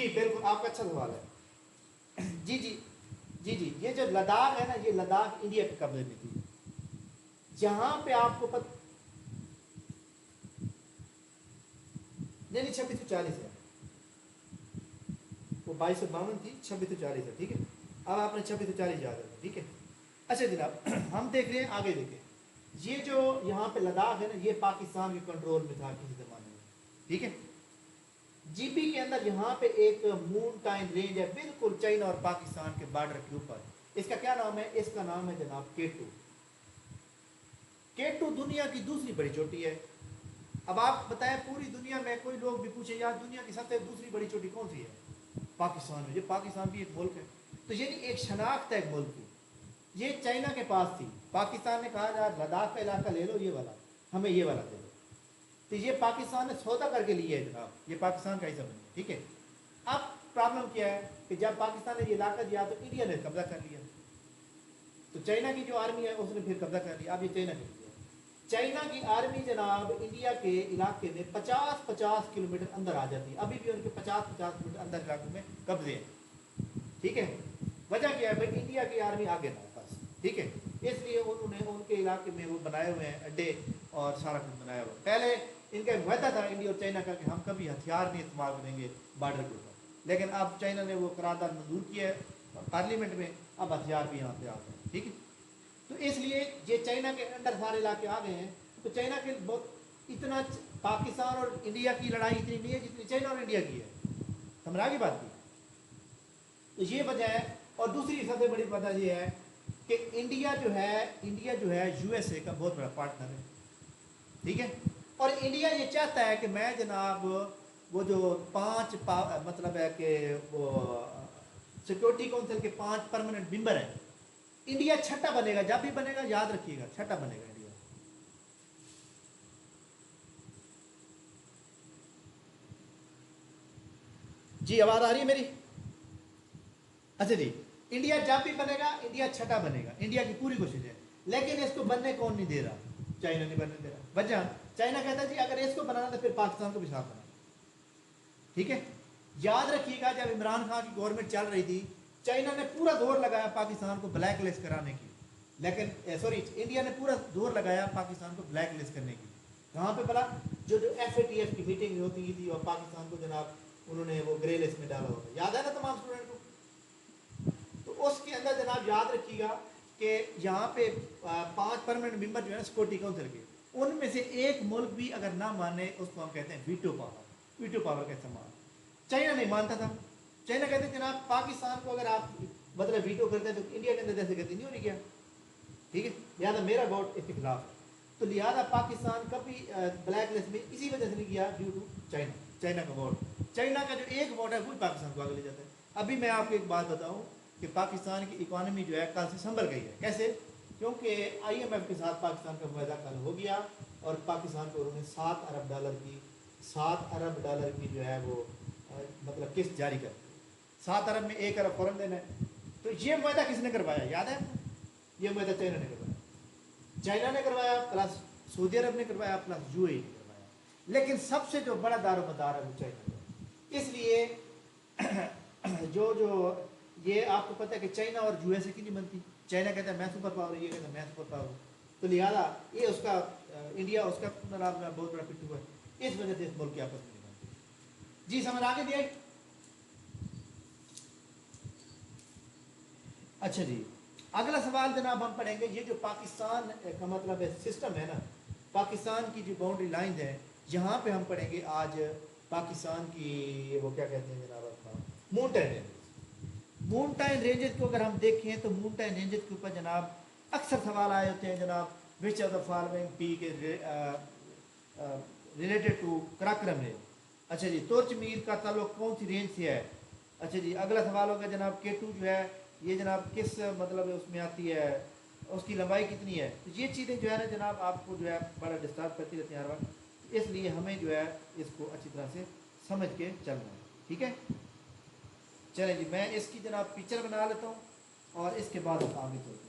جی بالکل آپ کا اچھا سوال ہے. جی جی جی جی یہ جو لداخ ہے نا یہ لداخ انڈیا کے قبضے میں تھی. جہاں پہ آپ کو نہیں 2640 ہے وہ 2252 تھی 2640 ہے. ٹھیک ہے اب آپ نے 2640 یاد رکھا. ٹھیک ہے اچھا جناب ہم دیکھ رہے ہیں آگے دیکھیں. یہ جو یہاں پہ لداخ ہے نا یہ پاکستان کے کنٹرول میں تھا کسی زمانے میں. ٹھیک ہے جی پی کے اندر یہاں پہ ایک مونٹائن رینج ہے بالکل چائنا اور پاکستان کے بارڈر کے اوپر. اس کا کیا نام ہے؟ اس کا نام ہے جناب کیٹو. کیٹو دنیا کی دوسری بڑی چوٹی ہے. اب آپ بتائیں پوری دنیا میں کوئی لوگ بھی پوچھے یار دنیا کی سب سے دوسری بڑی چوٹی کون سی ہے؟ پاکستان میں. یہ پاکستان بھی ایک ملک ہے تو یعنی ایک شناخت ہے ایک ملک کی. یہ چائنا کے پاس تھی. پاکستان نے کہا یار لداخ کا علاقہ لے لو یہ والا ہمیں یہ والا دے دو. تو یہ پاکستان نے سودا کر کے لیا ہے جناب. یہ پاکستان کا حصہ بن گیا. ٹھیک ہے اب پرابلم کیا ہے کہ جب پاکستان نے یہ علاقہ دیا تو انڈیا نے قبضہ کر لیا. تو چائنا کی جو آرمی ہے اس نے پھر قبضہ کر لیا. اب یہ چائنا کر لیا. چائنا کی آرمی جناب انڈیا کے علاقے میں 50 کلومیٹر اندر آ جاتی ہے. ابھی بھی ان کے 50 کلومیٹر اندر علاقوں میں قبضے ہیں. ٹھیک ہے وجہ کیا ہے بھائی انڈیا کی آرمی آگے نہ پاس. ٹھیک ہے اس لیے انہوں نے ان کے علاقے میں وہ بنائے ہوئے ہیں اڈے اور سارا کچھ بنایا ہوا. پہلے ان کا وعدہ تھا انڈیا اور چائنا کا کہ ہم کبھی ہتھیار نہیں استعمال کریں گے بارڈر کے اوپر. لیکن اب چائنا نے وہ قرارداد منظور کیا ہے پارلیمنٹ میں. اب ہتھیار بھی یہاں پہ آ گئے. ٹھیک ہے تو اس لیے یہ چائنا کے انڈر سارے علاقے آ گئے ہیں. تو چائنا کے بہت اتنا پاکستان اور انڈیا کی لڑائی اتنی نہیں ہے جتنی چائنا اور انڈیا کی ہے. سمجھا کی بات کی. تو یہ وجہ ہے. اور دوسری سب سے بڑی وجہ یہ ہے کہ انڈیا جو ہے یو ایس اے کا بہت بڑا پارٹنر ہے. ٹھیک ہے اور انڈیا یہ چاہتا ہے کہ میں جناب وہ جو 5 مطلب ہے کہ وہ سیکورٹی کونسل کے 5 پرماننٹ ممبر ہیں. انڈیا چھٹا بنے گا. جب بھی بنے گا یاد رکھیے گا چھٹا بنے گا انڈیا. جی آواز آ رہی ہے میری؟ اچھا جی انڈیا جب بھی بنے گا انڈیا چھٹا بنے گا. انڈیا کی پوری کوشش ہے لیکن اس کو بننے کون نہیں دے رہا؟ چائنا نہیں بننے دے رہا. وجہ چائنا کہتا ہے جی اگر اس کو بنانا تو پھر پاکستان کو بھی ساتھ بنانا. ٹھیک ہے یاد رکھیے گا جب عمران خان کی گورنمنٹ چل رہی تھی چائنا نے پورا زور لگایا پاکستان کو بلیک لسٹ کرانے کی. لیکن سوری انڈیا نے پورا زور لگایا پاکستان کو بلیک لسٹ کرنے کی. کہاں پہ بلا جو ایف اے ٹی ایف کی میٹنگ ہوتی تھی اور پاکستان کو جناب انہوں نے وہ گرے لسٹ میں ڈالا ہوتا ہے. یاد ہے نا تمام اسٹوڈنٹ کو؟ تو اس کے اندر جناب یاد رکھیے گا کہ یہاں پہ 5 پرماننٹ ممبر جو ہے نا سیکورٹی کونسل کے ان میں سے ایک ملک بھی اگر نہ مانے اس کو ہم کہتے ہیں ویٹو پاور. ویٹو پاور کا استعمال چائنا نہیں مانتا تھا. چائنا کہتے ہیں جناب پاکستان کو اگر آپ مطلب ویٹو کرتے ہیں تو انڈیا کے اندر جیسے کرتی نہیں ہونی کیا. ٹھیک ہے لہٰذا میرا ووٹ اس کے خلاف ہے. تو لہٰذا پاکستان کبھی بلیک لسٹ میں اسی وجہ سے نہیں کیا ڈیو ٹو چائنا کا ووٹ. چائنا کا جو ایک ووٹ ہے وہی پاکستان کو آگے لے جاتا ہے. ابھی میں آپ کو ایک بات بتاؤں کہ پاکستان کی اکانومی جو ہے کل سے سنبھل گئی ہے. کیسے؟ کیونکہ آئی ایم ایف کے ساتھ پاکستان کا معاہدہ کل ہو گیا اور پاکستان کو انہوں نے $7 ارب کی جو ہے وہ مطلب قسط جاری کر دی. 7 ارب میں 1 ارب فوراً دینا ہے. تو یہ معاہدہ کس نے کروایا یاد ہے؟ یہ معاہدہ چائنا نے کروایا. چائنا نے کروایا پلس سعودی عرب نے کروایا پلس یو اے نے کروایا. لیکن سب سے جو بڑا دار و مدار ہے وہ چائنا ہے. اس لیے جو یہ آپ کو پتہ ہے کہ چائنا اور یو ایس اے کی نہیں بنتی. چائنا کہتا ہے میں سپر پاور یہ کہتا ہے میں سپر پاور. تو لہٰذا یہ اس کا انڈیا اس کا بہت بڑا پٹھو ہے. اس وجہ سے اس ملک کی آپس میں نہیں بنتی. جی سمجھ آگے دیا. اچھا جی اگلا سوال جناب ہم پڑھیں گے. یہ جو پاکستان کا مطلب ہے سسٹم ہے نا پاکستان کی جو باؤنڈری لائنز ہیں یہاں پہ ہم پڑھیں گے آج پاکستان کی وہ کیا کہتے ہیں جناب اپنا مونٹین رینجز. مونٹین رینجز کو اگر ہم دیکھیں تو مونٹین رینجز کے اوپر جناب اکثر سوال آئے ہوتے ہیں جناب which of the following peak related to Karakoram range. اچھا جی ترچ میر کا تعلق کون سی رینج سے ہے؟ اچھا جی اگلا سوال ہوگا جناب K2 جو ہے یہ جناب کس مطلب اس میں آتی ہے اس کی لمبائی کتنی ہے؟ تو یہ چیزیں جو ہے نا جناب آپ کو جو ہے بڑا ڈسٹرب کرتی رہتی ہیں ہر وقت. اس لیے ہمیں جو ہے اس کو اچھی طرح سے سمجھ کے چلنا ہے. ٹھیک ہے چلیں جی میں اس کی جناب پکچر بنا لیتا ہوں اور اس کے بعد ہم آگے چلتے ہیں.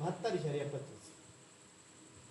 72.25।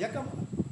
1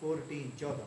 14।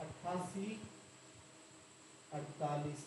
88-48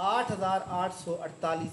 8,848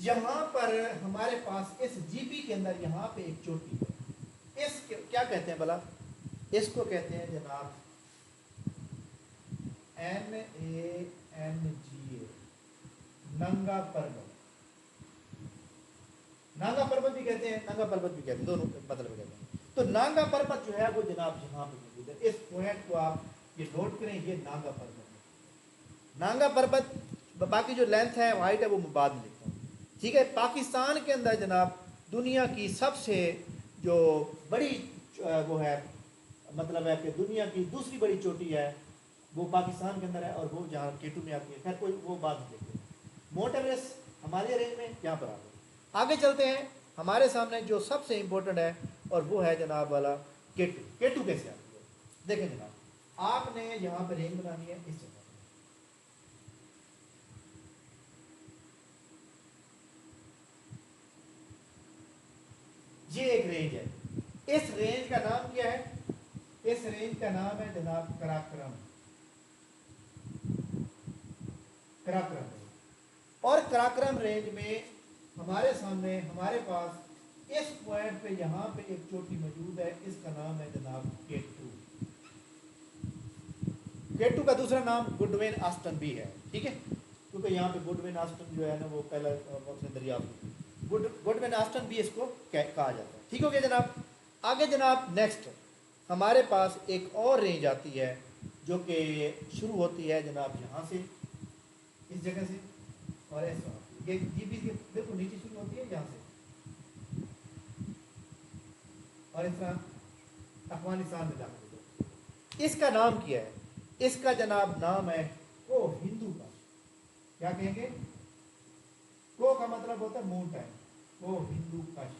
یہاں پر ہمارے پاس اس جی بی کے اندر یہاں پہ ایک چوٹی ہے، اس کیا کہتے ہیں بلا، اس کو کہتے ہیں جناب NaNGA، ننگا پربت۔ نانگا پربت بھی کہتے ہیں، نانگا پربت بھی کہتے ہیں، دونوں مطلب کہتے ہیں۔ تو نانگا پربت جو ہے وہ جناب یہاں پہ موجود ہے، اس پوائنٹ کو آپ یہ نوٹ کریں، یہ نانگا پربت ہے۔ نانگا پربت باقی جو لینتھ ہے ہائٹ ہے وہ میں بعد میں لکھتا ہوں، ٹھیک ہے۔ پاکستان کے اندر جناب دنیا کی سب سے جو بڑی وہ ہے، مطلب ہے کہ دنیا کی دوسری بڑی چوٹی ہے وہ پاکستان کے اندر ہے، اور وہ جہاں کیٹو میں آتی ہے، خیر کوئی وہ بات نہیں دیکھتے۔ ماؤنٹ ایوریسٹ ہمارے رینج میں یہاں پر آ گئے۔ آگے چلتے ہیں، ہمارے سامنے جو سب سے امپورٹنٹ ہے اور وہ ہے جناب والا کیٹو۔ کیٹو کیسے آتی ہے دیکھیں جناب، آپ نے یہاں پہ رینج بنانی ہے اس جگہ، یہ ایک رینج ہے، اس رینج کا نام کیا ہے، اس رینج کا نام ہے جناب کراکرم، کراکرم رینج۔ اور کراکرم رینج میں ہمارے سامنے ہمارے پاس اس پوائنٹ پہ یہاں پہ ایک چوٹی موجود ہے، اس کا نام ہے جناب کیٹو۔ کیٹو کا دوسرا نام گڈوین آسٹن بھی ہے، ٹھیک ہے، کیونکہ یہاں پہ گڈوین آسٹن جو ہے نا وہ پہلا دریافت ہوئی، گڈوین آسٹن بھی اس کو کہا جاتا ہے، ٹھیک ہو گیا جناب۔ آگے جناب نیکسٹ ہمارے پاس ایک اور رینج آتی ہے جو کہ شروع ہوتی ہے جناب یہاں سے، اس جگہ سے، اور ایسا یہ جی بی کے بالکل نیچے شروع ہوتی ہے یہاں سے، اور اس طرح افغانستان میں داخل ہوتی ہے۔ اس کا نام کیا ہے، اس کا جناب نام ہے کو ہندو کش۔ کیا کہیں گے، کو کا مطلب ہوتا ہے مونٹین، کو ہندو کش۔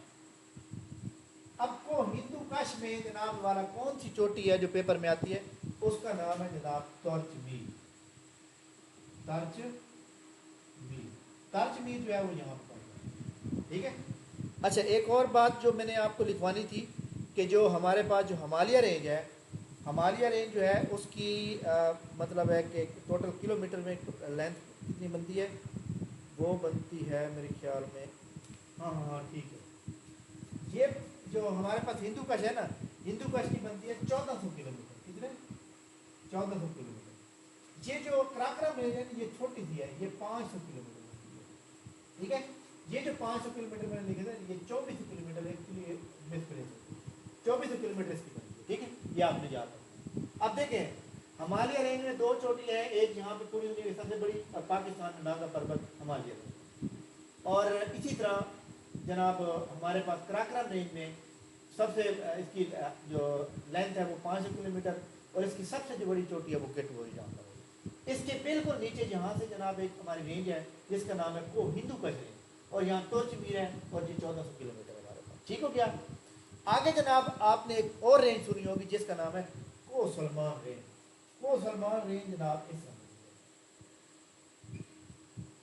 اب کو ہندو کش میں جناب والا کون سی چوٹی ہے جو پیپر میں آتی ہے، اس کا نام ہے جناب ترچ میر۔ ترچ میر، ترچ میر جو ہے وہ یہاں پر، ٹھیک ہے۔ اچھا ایک اور بات جو میں نے آپ کو لکھوانی تھی کہ جو ہمارے پاس جو ہمالیہ رینج ہے، ہمالیہ رینج جو ہے اس کی مطلب ہے کہ ٹوٹل کلومیٹر میں لینتھ کتنی بنتی ہے، وہ بنتی ہے میرے خیال میں، ہاں ٹھیک ہے، یہ جو ہمارے پاس ہندو کش ہے نا، ہندو کش کی بنتی ہے 1400 کلو میٹر، کتنے، 1400 کلو میٹر۔ یہ جو کراکرم رینج ہے یہ چھوٹی سی ہے، یہ 500 کلو میٹر بنتی ہے، ٹھیک ہے۔ یہ جو 500 کلو میٹر میں نے لکھا تھا، یہ 2400 کلو میٹر ایکچولی مسپلیس 2400 کلو میٹر اس کی بنتی ہے، ٹھیک ہے، یہ آپ نے یاد رکھنا۔ اب دیکھیں ہمالیہ رینج میں دو چوٹی ہے، ایک یہاں پہ پوری دنیا کی سب سے بڑی، اور پاکستان میں نانگا پربت ہمالیہ رینج، اور اسی طرح جناب ہمارے پاس کراکرم رینج میں سب سے اس کی جو لینتھ ہے وہ 500 کلو میٹر، اور اس کی سب سے جو بڑی چوٹی ہے وہ کیٹوری جہاں پر ہے۔ اس کے بالکل نیچے یہاں سے جناب ایک ہماری رینج ہے جس کا نام ہے کو ہندو کش رینج، اور یہاں ترچ میر ہے، اور یہ 1400 کلو میٹر ہمارے پاس، ٹھیک ہو گیا۔ آگے جناب آپ نے ایک اور رینج سنی ہوگی جس کا نام ہے کو سلمان رینج۔ کو سلمان رینج جناب اس طرح،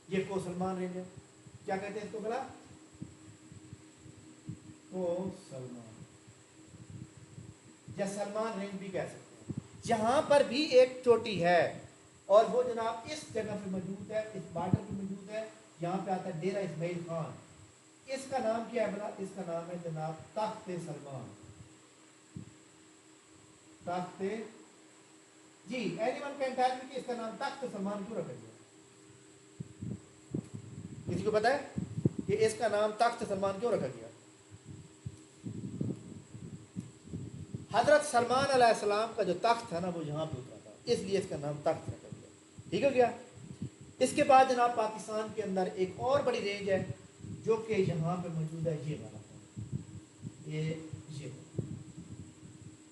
یہ کو سلمان رینج ہے، کیا کہتے ہیں اس کو بلا، کو سلمان یا سلمان رینج بھی کہہ سکتے ہیں۔ یہاں پر بھی ایک چوٹی ہے، اور وہ جناب اس جگہ پہ موجود ہے، اس بارڈر پہ موجود ہے، یہاں پہ آتا ہے ڈیرہ اسماعیل خان۔ اس کا نام کیا ہے بلا، اس کا نام ہے جناب تخت سلمان، تخت، ji anyone can tell me کہ اس کا نام تخت سلمان کیوں رکھا گیا، کسی کو پتا ہے کہ اس کا نام تخت سلمان کیوں رکھا گیا؟ حضرت سلمان علیہ السلام کا جو تخت تھا نا وہ یہاں پہ اترا تھا، اس لیے اس کا نام تخت رکھا گیا، ٹھیک ہو گیا۔ اس کے بعد جناب پاکستان کے اندر ایک اور بڑی رینج ہے جو کہ یہاں پہ موجود ہے، یہ والا، یہ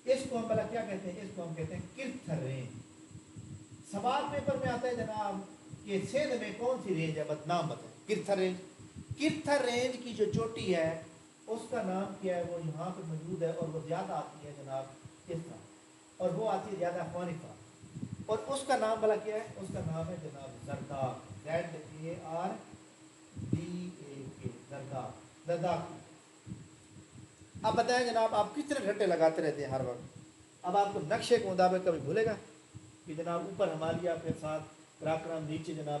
اس کو ہم بلا کیا کہتے ہیں، اس کو ہم کہتے ہیں کرتھر رینج۔ سوال پیپر میں آتا ہے جناب کہ سندھ میں کون سی رینج ہے، نام بتائیں، کرتھر رینج۔ کرتھر رینج کی جو چوٹی ہے اس کا نام کیا ہے، وہ یہاں پہ موجود ہے، اور وہ زیادہ آتی ہے جناب اس طرح، اور وہ آتی ہے زیادہ افغانستان، اور اس کا نام بلا کیا ہے، اس کا نام ہے جناب زرداق، ZARDAK، زرداق، زرداق۔ اب بتائیں جناب آپ کتنے گھنٹے لگاتے رہتے ہیں ہر وقت، اب آپ کو نقشے کے مطابق کبھی بھولے گا کہ جناب اوپر ہمالیہ کے ساتھ کراکرم، نیچے جناب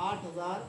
8,000,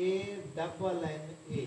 ANNA,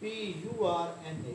PURNA,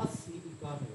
80-91।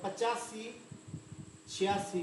85-86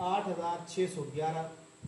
8,611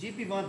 GB1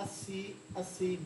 80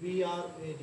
BRAD,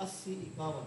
80-51।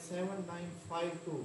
7952,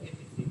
83,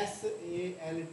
SALT,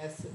SKASAR।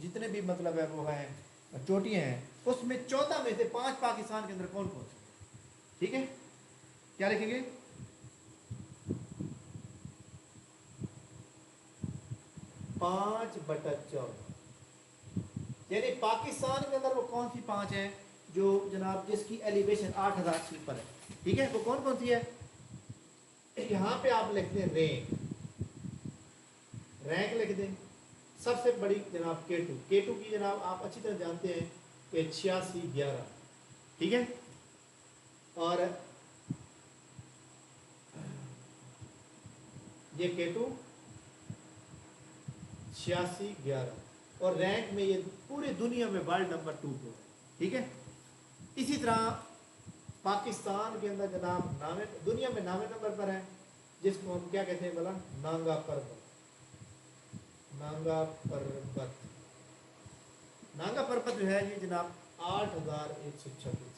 جتنے بھی مطلب ہے وہ ہیں چوٹیاں ہیں، اس میں 14 میں سے 5 پاکستان کے اندر کون کون سے ہیں؟ ٹھیک ہے، کیا لکھیں گے؟ 5/14، یعنی پاکستان کے اندر وہ کون سی 5 ہیں جو جناب جس کی ایلیویشن 8000 فیٹ پر ہے، ٹھیک ہے، وہ کون کون سی ہے؟ یہاں پہ آپ لکھتے ہیں رینک لکھ دیں، سب سے بڑی جناب K2 کی جناب آپ اچھی طرح جانتے ہیں کہ 8611، ٹھیک ہے، اور یہ K2 8611 اور رینک میں یہ پوری دنیا میں ورلڈ نمبر 2 پہ ہے، ٹھیک ہے۔ اسی طرح پاکستان کے اندر جناب دنیا میں 9ویں نمبر پر ہے، جس کو ہم کیا کہتے ہیں بلا؟ نانگا پربت۔ نانگا پربت جو ہے یہ جناب 8126،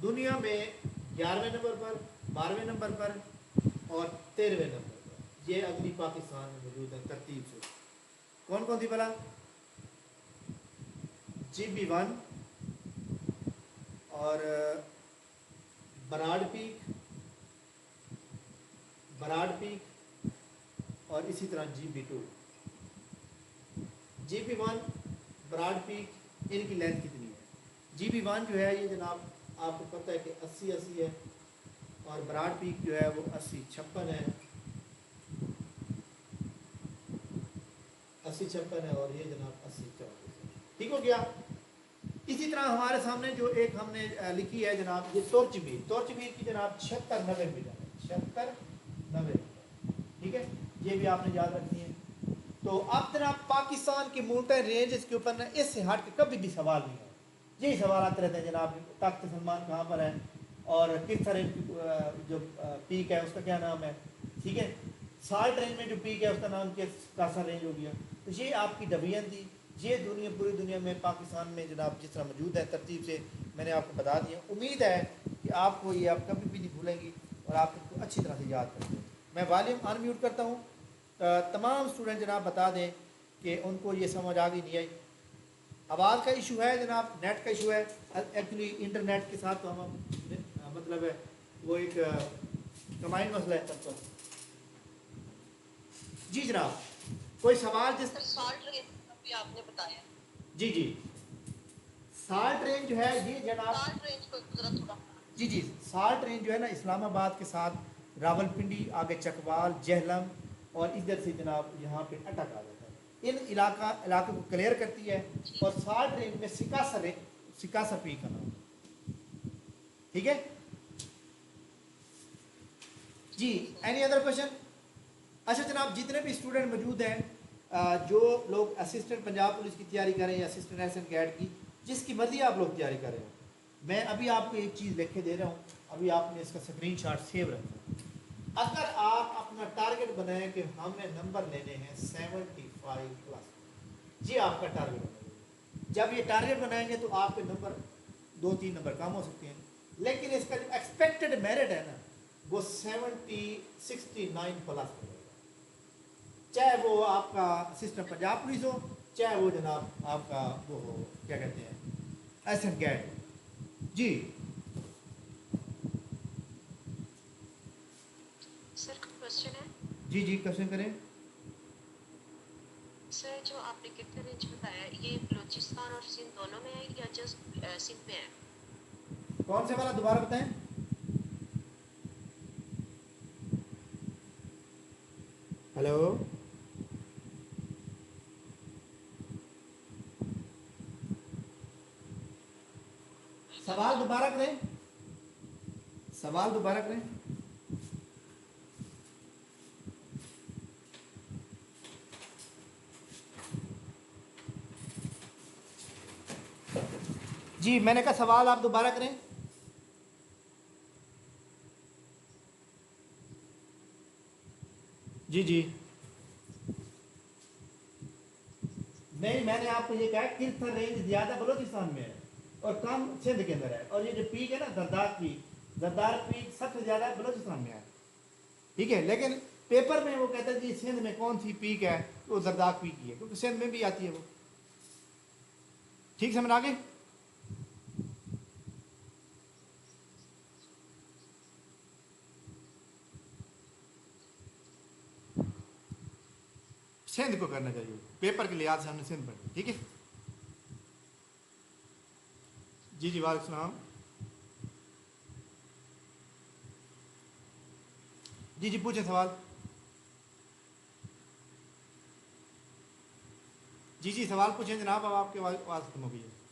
دنیا میں 11ویں نمبر پر، 12ویں نمبر پر اور 13ویں نمبر پر، یہ اگلی پاکستان میں موجود ہے ترتیب سے۔ کون کون سی بلا؟ GB1 اور براڈ پیک اور اسی طرح GB2۔ GB1 براڈ پیک ان کی لینتھ کتنی ہے؟ GB1 جو ہے یہ جناب آپ کو پتہ ہے کہ 80 ہے، اور براڈ پیک جو ہے وہ 80-56 ہے، 80-56 ہے، اور یہ جناب 80-34 ہے، ٹھیک ہو گیا۔ اسی طرح ہمارے سامنے جو ایک ہم نے لکھی ہے جناب یہ تورچبیر کی جناب 76-90 میٹر ہے، 76-90 میٹر، ٹھیک ہے، یہ بھی آپ نے یاد رکھنی ہے۔ تو اب جناب پاکستان کی ماؤنٹین رینج اس کے اوپر نا اس سے ہٹ کے کبھی بھی سوال نہیں ہے، یہی سوال آتے رہتے ہیں جناب تخت سلمان کہاں پر ہے اور کس طرح جو پیک ہے اس کا کیا نام ہے، ٹھیک ہے، سالٹ رینج میں جو پیک ہے اس کا نام کیا کاسا رینج ہو گیا۔ تو یہ آپ کی ڈویژن تھی، یہ پوری دنیا میں پاکستان میں جناب جس طرح موجود ہے ترتیب سے میں نے آپ کو بتا دیا۔ امید ہے کہ آپ کو یہ آپ کبھی بھی نہیں بھولیں گی اور آپ اس کو اچھی طرح سے یاد کریں گے۔ میں والیوم ان میوٹ کرتا ہوں، تمام اسٹوڈنٹ جناب بتا دیں کہ ان کو یہ سمجھ آ گئی نہیں آئی۔ آواز کا ایشو ہے جناب، نیٹ کا ایشو ہے، ایکچولی انٹرنیٹ کے ساتھ تو ہم مطلب ہے وہ ایک کمائنڈ مسئلہ ہے تب تک۔ جی جناب کوئی سوال جس سالٹ رینج بھی آپ نے بتایا، جی سالٹ رینج جو ہے یہ جناب سالٹ رینج کو ذرا تھوڑا جی سالٹ رینج جو ہے نا اسلام آباد کے ساتھ راولپنڈی، آگے چکوال، جہلم اور ادھر سے جناب یہاں پہ اٹک آ جاتا ہے، ان علاقے کو کلیئر کرتی ہے، اور سالٹ رینج میں سکاسر پیک کا نام، ٹھیک ہے جی۔ Any other question? اچھا جناب جتنے بھی اسٹوڈنٹ موجود ہیں جو لوگ اسسٹنٹ پنجاب پولیس کی تیاری کر رہے ہیں یا اسسٹنٹ ایس این گیٹ کی، جس کی مرضی آپ لوگ تیاری کر رہے ہیں، میں ابھی آپ کو ایک چیز لکھ کے دے رہا ہوں، ابھی آپ نے اس کا اسکرین شاٹ سیو رکھنا۔ اگر آپ اپنا ٹارگٹ بنائیں کہ ہم نے نمبر لینے ہیں 75+، یہ آپ کا ٹارگٹ بنائیں، جب یہ ٹارگٹ بنائیں گے تو آپ کے نمبر 2-3 نمبر کم ہو سکتے ہیں، لیکن اس کا جو ایکسپیکٹڈ میرٹ ہے نا وہ 69+ ہے، چاہے وہ آپ کا اسسٹنٹ پنجاب پولیس ہو، چاہے وہ جناب آپ کا وہ ہو کیا کہتے ہیں ایس این گیٹ۔ جی سر کوشچن ہے؟ جی کوشچن کریں۔ سر جو آپ نے کتنے رینج بتایا یہ بلوچستان اور سندھ دونوں میں ہے یا جسٹ سندھ میں ہے؟ کون سے والا دوبارہ بتائیں؟ ہیلو سوال دوبارہ کریں، سوال دوبارہ کریں۔ جی میں نے کہا سوال آپ دوبارہ کریں۔ جی نہیں میں نے آپ کو یہ کہا کس رینج زیادہ بلوچستان میں ہے اور کم سندھ کے اندر ہے، اور یہ جو پیک ہے نا زردار پیک سب سے زیادہ بلوچستان میں ہے، ٹھیک ہے، لیکن پیپر میں وہ کہتا ہے جی سندھ میں کون سی پیک ہے، وہ زرداق پیک کی ہے، کیونکہ سندھ میں بھی آتی ہے وہ. ٹھیک سمجھ آگے؟ سندھ کو کرنا چاہیے، پیپر کے لحاظ سے ہم نے سندھ پڑھی. ٹھیک ہے جی جی وعلیکم السلام. جی جی پوچھیں سوال. جی جی سوال پوچھیں جناب، اب آپ کی آواز ختم ہو گئی ہے.